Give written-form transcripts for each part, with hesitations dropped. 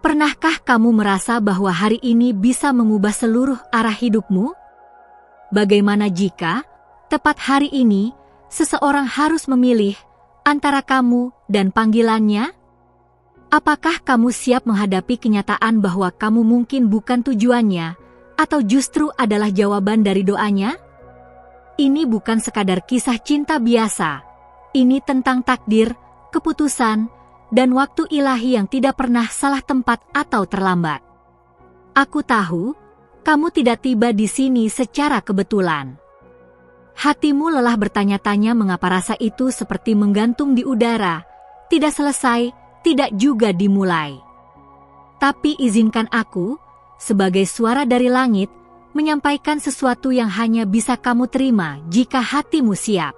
Pernahkah kamu merasa bahwa hari ini bisa mengubah seluruh arah hidupmu? Bagaimana jika, tepat hari ini, seseorang harus memilih antara kamu dan panggilannya? Apakah kamu siap menghadapi kenyataan bahwa kamu mungkin bukan tujuannya, atau justru adalah jawaban dari doanya? Ini bukan sekadar kisah cinta biasa. Ini tentang takdir, keputusan, dan waktu ilahi yang tidak pernah salah tempat atau terlambat. Aku tahu, kamu tidak tiba di sini secara kebetulan. Hatimu lelah bertanya-tanya mengapa rasa itu seperti menggantung di udara, tidak selesai, tidak juga dimulai. Tapi izinkan aku, sebagai suara dari langit, menyampaikan sesuatu yang hanya bisa kamu terima jika hatimu siap.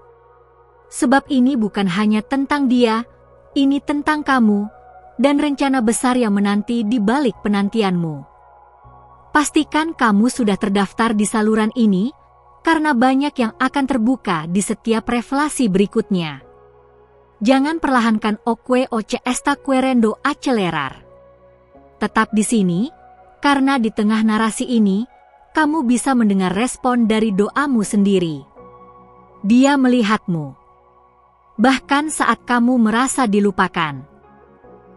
Sebab ini bukan hanya tentang dia, ini tentang kamu, dan rencana besar yang menanti di balik penantianmu. Pastikan kamu sudah terdaftar di saluran ini, karena banyak yang akan terbuka di setiap revelasi berikutnya. Jangan perlahankan oque oce esta querendo accelerar. Tetap di sini, karena di tengah narasi ini, kamu bisa mendengar respon dari doamu sendiri. Dia melihatmu. Bahkan saat kamu merasa dilupakan.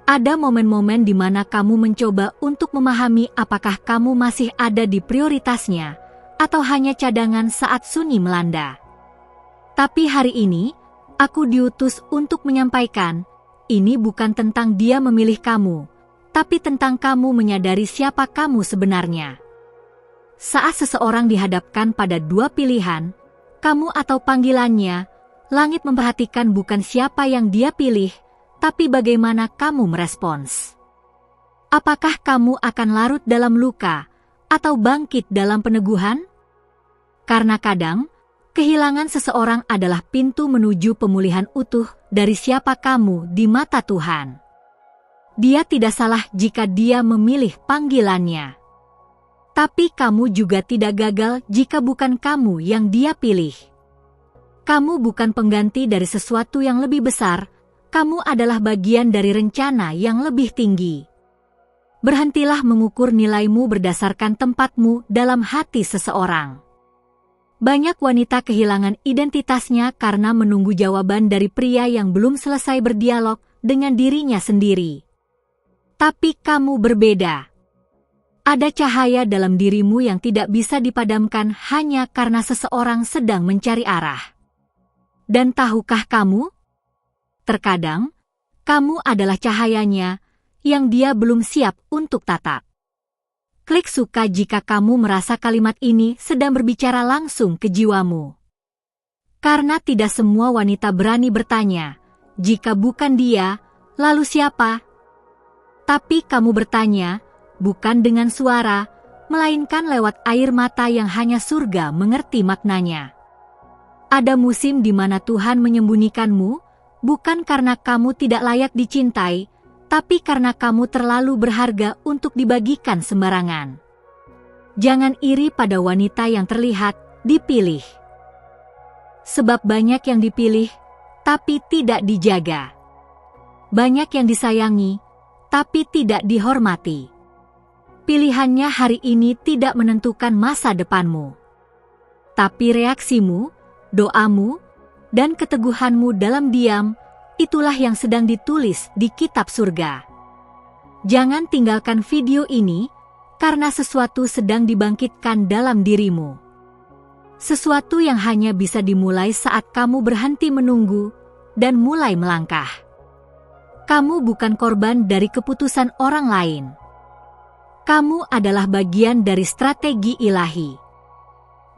Ada momen-momen di mana kamu mencoba untuk memahami apakah kamu masih ada di prioritasnya, atau hanya cadangan saat sunyi melanda. Tapi hari ini, aku diutus untuk menyampaikan, ini bukan tentang dia memilih kamu, tapi tentang kamu menyadari siapa kamu sebenarnya. Saat seseorang dihadapkan pada dua pilihan, kamu atau panggilannya, langit memperhatikan bukan siapa yang dia pilih, tapi bagaimana kamu merespons. Apakah kamu akan larut dalam luka, atau bangkit dalam peneguhan? Karena kadang, kehilangan seseorang adalah pintu menuju pemulihan utuh dari siapa kamu di mata Tuhan. Dia tidak salah jika dia memilih panggilannya. Tapi kamu juga tidak gagal jika bukan kamu yang dia pilih. Kamu bukan pengganti dari sesuatu yang lebih besar, kamu adalah bagian dari rencana yang lebih tinggi. Berhentilah mengukur nilaimu berdasarkan tempatmu dalam hati seseorang. Banyak wanita kehilangan identitasnya karena menunggu jawaban dari pria yang belum selesai berdialog dengan dirinya sendiri. Tapi kamu berbeda. Ada cahaya dalam dirimu yang tidak bisa dipadamkan hanya karena seseorang sedang mencari arah. Dan tahukah kamu? Terkadang, kamu adalah cahayanya yang dia belum siap untuk tatap. Klik suka jika kamu merasa kalimat ini sedang berbicara langsung ke jiwamu. Karena tidak semua wanita berani bertanya, jika bukan dia, lalu siapa? Tapi kamu bertanya, bukan dengan suara, melainkan lewat air mata yang hanya surga mengerti maknanya. Ada musim di mana Tuhan menyembunyikanmu, bukan karena kamu tidak layak dicintai, tapi karena kamu terlalu berharga untuk dibagikan sembarangan. Jangan iri pada wanita yang terlihat dipilih. Sebab banyak yang dipilih, tapi tidak dijaga. Banyak yang disayangi, tapi tidak dihormati. Pilihannya hari ini tidak menentukan masa depanmu. Tapi reaksimu, doamu, dan keteguhanmu dalam diam, itulah yang sedang ditulis di kitab surga. Jangan tinggalkan video ini, karena sesuatu sedang dibangkitkan dalam dirimu. Sesuatu yang hanya bisa dimulai saat kamu berhenti menunggu, dan mulai melangkah. Kamu bukan korban dari keputusan orang lain. Kamu adalah bagian dari strategi ilahi.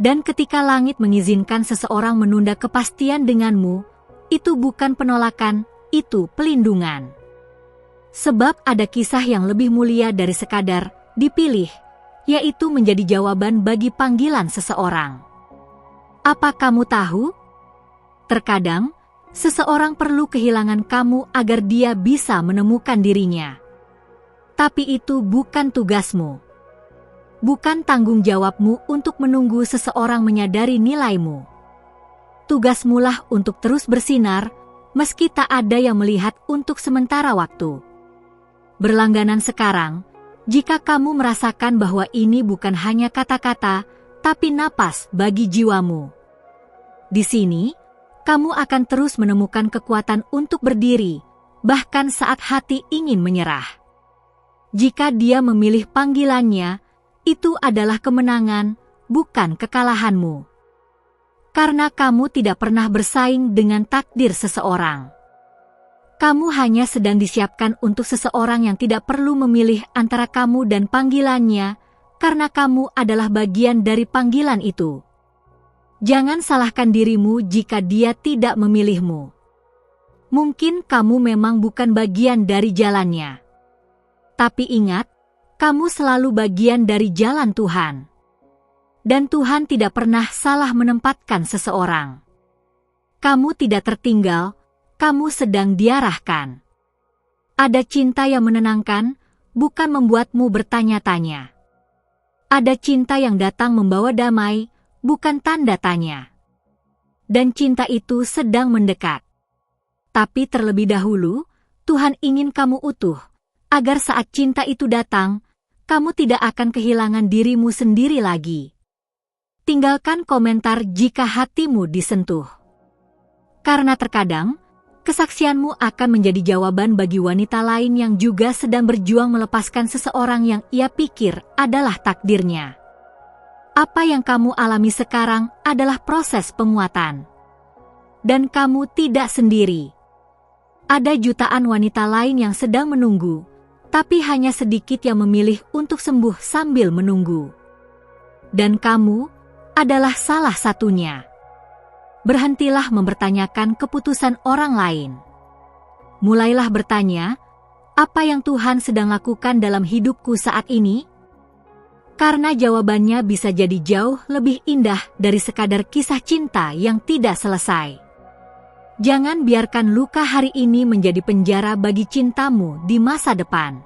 Dan ketika langit mengizinkan seseorang menunda kepastian denganmu, itu bukan penolakan, itu pelindungan. Sebab ada kisah yang lebih mulia dari sekadar dipilih, yaitu menjadi jawaban bagi panggilan seseorang. Apa kamu tahu? Terkadang, seseorang perlu kehilangan kamu agar dia bisa menemukan dirinya. Tapi itu bukan tugasmu. Bukan tanggung jawabmu untuk menunggu seseorang menyadari nilaimu. Tugasmulah untuk terus bersinar, meski tak ada yang melihat untuk sementara waktu. berlangganan sekarang, jika kamu merasakan bahwa ini bukan hanya kata-kata, tapi napas bagi jiwamu. Di sini, kamu akan terus menemukan kekuatan untuk berdiri, bahkan saat hati ingin menyerah. Jika dia memilih panggilannya, itu adalah kemenangan, bukan kekalahanmu. Karena kamu tidak pernah bersaing dengan takdir seseorang. Kamu hanya sedang disiapkan untuk seseorang yang tidak perlu memilih antara kamu dan panggilannya, karena kamu adalah bagian dari panggilan itu. Jangan salahkan dirimu jika dia tidak memilihmu. Mungkin kamu memang bukan bagian dari jalannya. Tapi ingat, kamu selalu bagian dari jalan Tuhan. Dan Tuhan tidak pernah salah menempatkan seseorang. Kamu tidak tertinggal, kamu sedang diarahkan. Ada cinta yang menenangkan, bukan membuatmu bertanya-tanya. Ada cinta yang datang membawa damai, bukan tanda tanya. Dan cinta itu sedang mendekat. Tapi terlebih dahulu, Tuhan ingin kamu utuh, agar saat cinta itu datang, kamu tidak akan kehilangan dirimu sendiri lagi. Tinggalkan komentar jika hatimu disentuh. Karena terkadang, kesaksianmu akan menjadi jawaban bagi wanita lain yang juga sedang berjuang melepaskan seseorang yang ia pikir adalah takdirnya. Apa yang kamu alami sekarang adalah proses penguatan. Dan kamu tidak sendiri. Ada jutaan wanita lain yang sedang menunggu, tapi hanya sedikit yang memilih untuk sembuh sambil menunggu. Dan kamu adalah salah satunya. Berhentilah mempertanyakan keputusan orang lain. Mulailah bertanya, apa yang Tuhan sedang lakukan dalam hidupku saat ini? Karena jawabannya bisa jadi jauh lebih indah dari sekadar kisah cinta yang tidak selesai. Jangan biarkan luka hari ini menjadi penjara bagi cintamu di masa depan.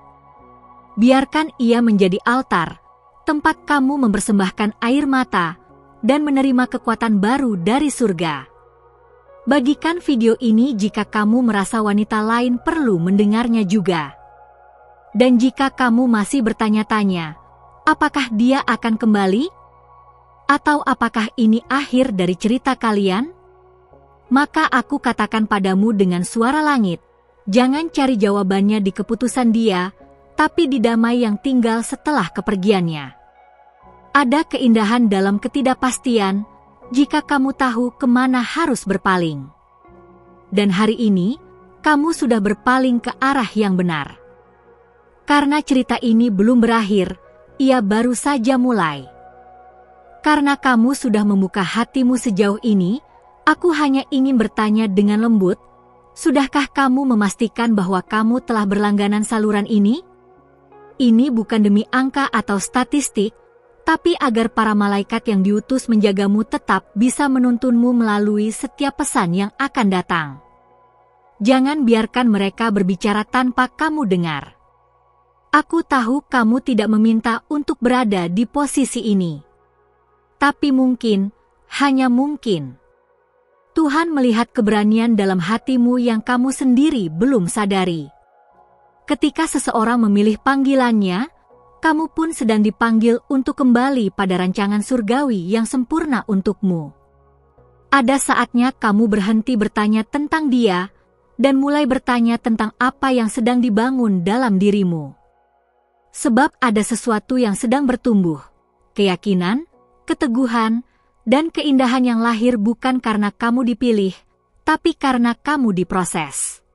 Biarkan ia menjadi altar, tempat kamu mempersembahkan air mata, dan menerima kekuatan baru dari surga. Bagikan video ini jika kamu merasa wanita lain perlu mendengarnya juga. Dan jika kamu masih bertanya-tanya, apakah dia akan kembali? Atau apakah ini akhir dari cerita kalian? Maka aku katakan padamu dengan suara langit, jangan cari jawabannya di keputusan dia, tapi di damai yang tinggal setelah kepergiannya. Ada keindahan dalam ketidakpastian jika kamu tahu kemana harus berpaling. Dan hari ini, kamu sudah berpaling ke arah yang benar. Karena cerita ini belum berakhir, ia baru saja mulai. Karena kamu sudah membuka hatimu sejauh ini, aku hanya ingin bertanya dengan lembut, sudahkah kamu memastikan bahwa kamu telah berlangganan saluran ini? Ini bukan demi angka atau statistik, tapi agar para malaikat yang diutus menjagamu tetap bisa menuntunmu melalui setiap pesan yang akan datang. Jangan biarkan mereka berbicara tanpa kamu dengar. Aku tahu kamu tidak meminta untuk berada di posisi ini. Tapi mungkin, hanya mungkin, Tuhan melihat keberanian dalam hatimu yang kamu sendiri belum sadari. Ketika seseorang memilih panggilannya, kamu pun sedang dipanggil untuk kembali pada rancangan surgawi yang sempurna untukmu. Ada saatnya kamu berhenti bertanya tentang dia, dan mulai bertanya tentang apa yang sedang dibangun dalam dirimu. Sebab ada sesuatu yang sedang bertumbuh, keyakinan, keteguhan, dan keindahan yang lahir bukan karena kamu dipilih, tapi karena kamu diproses.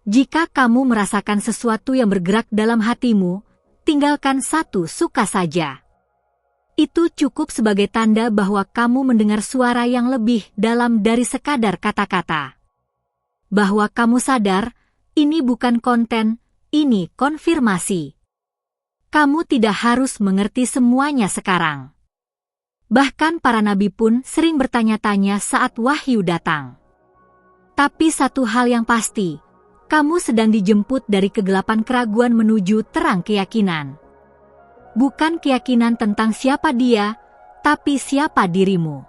Jika kamu merasakan sesuatu yang bergerak dalam hatimu, tinggalkan satu suka saja. Itu cukup sebagai tanda bahwa kamu mendengar suara yang lebih dalam dari sekadar kata-kata. Bahwa kamu sadar, ini bukan konten, ini konfirmasi. Kamu tidak harus mengerti semuanya sekarang. Bahkan para nabi pun sering bertanya-tanya saat wahyu datang. Tapi satu hal yang pasti, kamu sedang dijemput dari kegelapan keraguan menuju terang keyakinan. Bukan keyakinan tentang siapa dia, tapi siapa dirimu.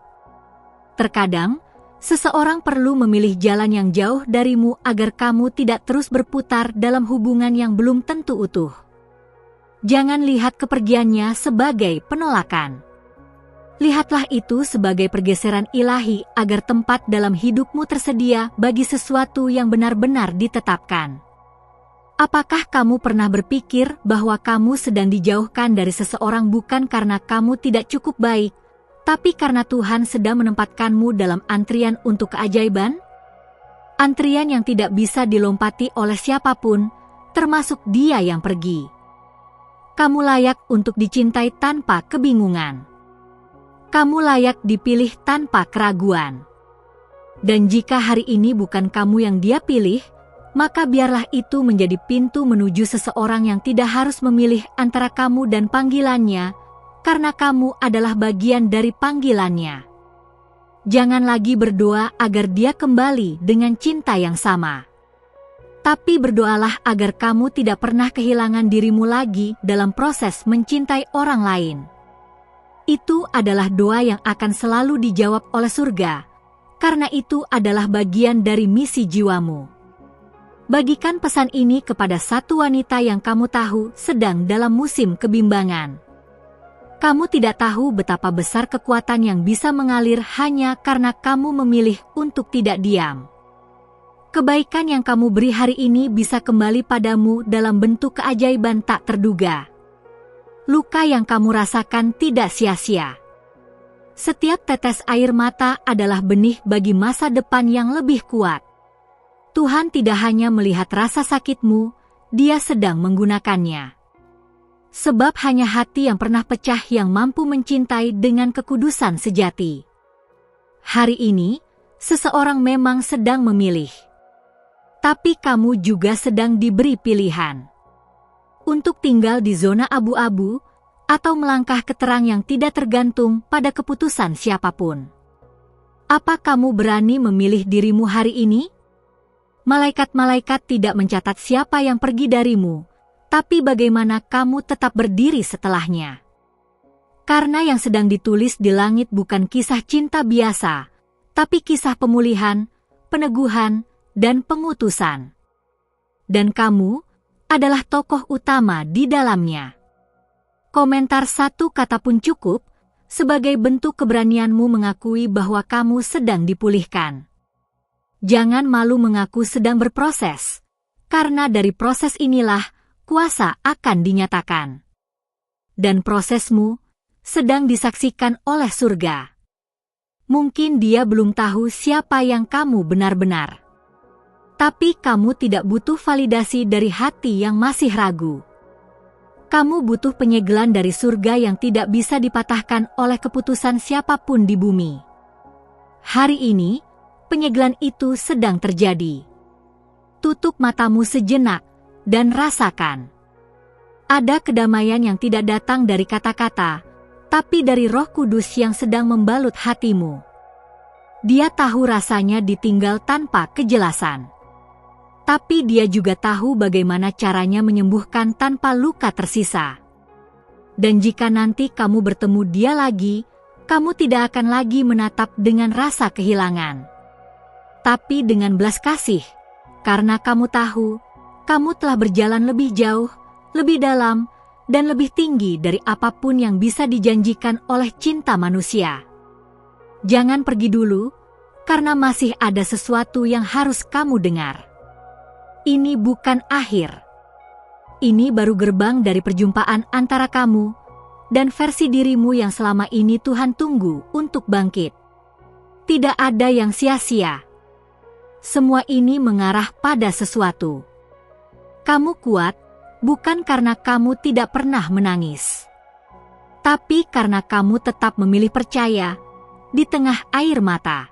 Terkadang, Seseorang perlu memilih jalan yang jauh darimu agar kamu tidak terus berputar dalam hubungan yang belum tentu utuh. Jangan lihat kepergiannya sebagai penolakan. Lihatlah itu sebagai pergeseran ilahi agar tempat dalam hidupmu tersedia bagi sesuatu yang benar-benar ditetapkan. Apakah kamu pernah berpikir bahwa kamu sedang dijauhkan dari seseorang bukan karena kamu tidak cukup baik, tapi karena Tuhan sedang menempatkanmu dalam antrian untuk keajaiban? Antrian yang tidak bisa dilompati oleh siapapun, termasuk Dia yang pergi. Kamu layak untuk dicintai tanpa kebingungan. Kamu layak dipilih tanpa keraguan. Dan jika hari ini bukan kamu yang Dia pilih, maka biarlah itu menjadi pintu menuju seseorang yang tidak harus memilih antara kamu dan panggilannya, karena kamu adalah bagian dari panggilannya. Jangan lagi berdoa agar Dia kembali dengan cinta yang sama. Tapi berdoalah agar kamu tidak pernah kehilangan dirimu lagi dalam proses mencintai orang lain. Itu adalah doa yang akan selalu dijawab oleh surga, karena itu adalah bagian dari misi jiwamu. Bagikan pesan ini kepada satu wanita yang kamu tahu sedang dalam musim kebimbangan. Kamu tidak tahu betapa besar kekuatan yang bisa mengalir hanya karena kamu memilih untuk tidak diam. Kebaikan yang kamu beri hari ini bisa kembali padamu dalam bentuk keajaiban tak terduga. Luka yang kamu rasakan tidak sia-sia. Setiap tetes air mata adalah benih bagi masa depan yang lebih kuat. Tuhan tidak hanya melihat rasa sakitmu, Dia sedang menggunakannya. Sebab hanya hati yang pernah pecah yang mampu mencintai dengan kekudusan sejati. Hari ini, seseorang memang sedang memilih. Tapi kamu juga sedang diberi pilihan. Untuk tinggal di zona abu-abu, atau melangkah ke terang yang tidak tergantung pada keputusan siapapun. Apa kamu berani memilih dirimu hari ini? Malaikat-malaikat tidak mencatat siapa yang pergi darimu, tapi bagaimana kamu tetap berdiri setelahnya. Karena yang sedang ditulis di langit bukan kisah cinta biasa, tapi kisah pemulihan, peneguhan, dan pengutusan. Dan kamu adalah tokoh utama di dalamnya. Komentar satu kata pun cukup, sebagai bentuk keberanianmu mengakui bahwa kamu sedang dipulihkan. Jangan malu mengaku sedang berproses, karena dari proses inilah kuasa akan dinyatakan. Dan prosesmu sedang disaksikan oleh surga. Mungkin Dia belum tahu siapa yang kamu benar-benar. Tapi kamu tidak butuh validasi dari hati yang masih ragu. Kamu butuh penyegelan dari surga yang tidak bisa dipatahkan oleh keputusan siapapun di bumi. Hari ini, penyegelan itu sedang terjadi. Tutup matamu sejenak dan rasakan. Ada kedamaian yang tidak datang dari kata-kata, tapi dari Roh Kudus yang sedang membalut hatimu. Dia tahu rasanya ditinggal tanpa kejelasan. Tapi Dia juga tahu bagaimana caranya menyembuhkan tanpa luka tersisa. Dan jika nanti kamu bertemu Dia lagi, kamu tidak akan lagi menatap dengan rasa kehilangan. Tapi dengan belas kasih, karena kamu tahu, kamu telah berjalan lebih jauh, lebih dalam, dan lebih tinggi dari apapun yang bisa dijanjikan oleh cinta manusia. Jangan pergi dulu, karena masih ada sesuatu yang harus kamu dengar. Ini bukan akhir. Ini baru gerbang dari perjumpaan antara kamu dan versi dirimu yang selama ini Tuhan tunggu untuk bangkit. Tidak ada yang sia-sia. Semua ini mengarah pada sesuatu. Kamu kuat, bukan karena kamu tidak pernah menangis. Tapi karena kamu tetap memilih percaya di tengah air mata.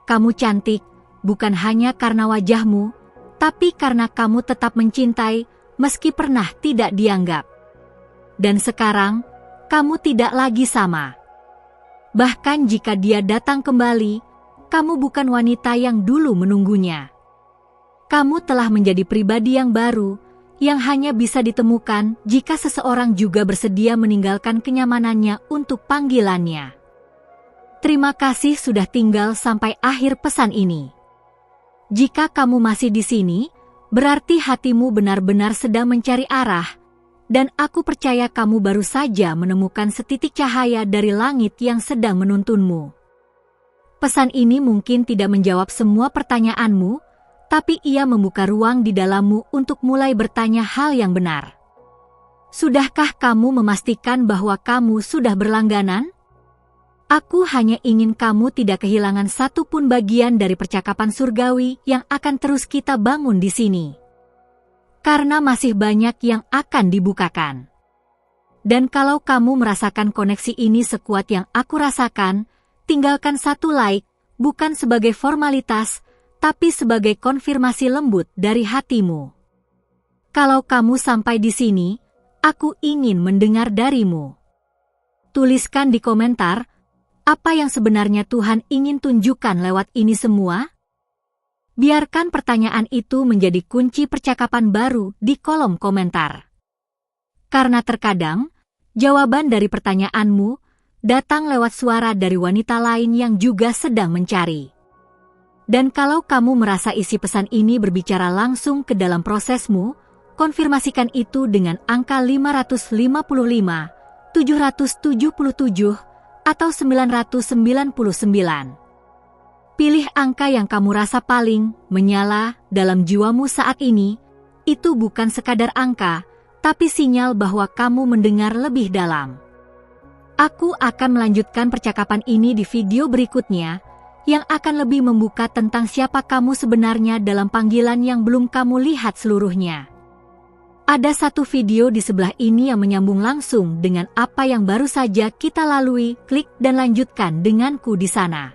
Kamu cantik, bukan hanya karena wajahmu, tapi karena kamu tetap mencintai meski pernah tidak dianggap. Dan sekarang, kamu tidak lagi sama. Bahkan jika Dia datang kembali, kamu bukan wanita yang dulu menunggunya. Kamu telah menjadi pribadi yang baru, yang hanya bisa ditemukan jika seseorang juga bersedia meninggalkan kenyamanannya untuk panggilannya. Terima kasih sudah tinggal sampai akhir pesan ini. Jika kamu masih di sini, berarti hatimu benar-benar sedang mencari arah, dan aku percaya kamu baru saja menemukan setitik cahaya dari langit yang sedang menuntunmu. Pesan ini mungkin tidak menjawab semua pertanyaanmu, tapi ia membuka ruang di dalammu untuk mulai bertanya hal yang benar. Sudahkah kamu memastikan bahwa kamu sudah berlangganan? Aku hanya ingin kamu tidak kehilangan satu pun bagian dari percakapan surgawi yang akan terus kita bangun di sini. Karena masih banyak yang akan dibukakan. Dan kalau kamu merasakan koneksi ini sekuat yang aku rasakan, tinggalkan satu like, bukan sebagai formalitas, tapi sebagai konfirmasi lembut dari hatimu. Kalau kamu sampai di sini, aku ingin mendengar darimu. Tuliskan di komentar, apa yang sebenarnya Tuhan ingin tunjukkan lewat ini semua? Biarkan pertanyaan itu menjadi kunci percakapan baru di kolom komentar. Karena terkadang, jawaban dari pertanyaanmu datang lewat suara dari wanita lain yang juga sedang mencari. Dan kalau kamu merasa isi pesan ini berbicara langsung ke dalam prosesmu, konfirmasikan itu dengan angka 555, 777, atau 999. Pilih angka yang kamu rasa paling menyala dalam jiwamu saat ini. Itu bukan sekadar angka, tapi sinyal bahwa kamu mendengar lebih dalam. Aku akan melanjutkan percakapan ini di video berikutnya, yang akan lebih membuka tentang siapa kamu sebenarnya dalam panggilan yang belum kamu lihat seluruhnya. Ada satu video di sebelah ini yang menyambung langsung dengan apa yang baru saja kita lalui. Klik dan lanjutkan denganku di sana.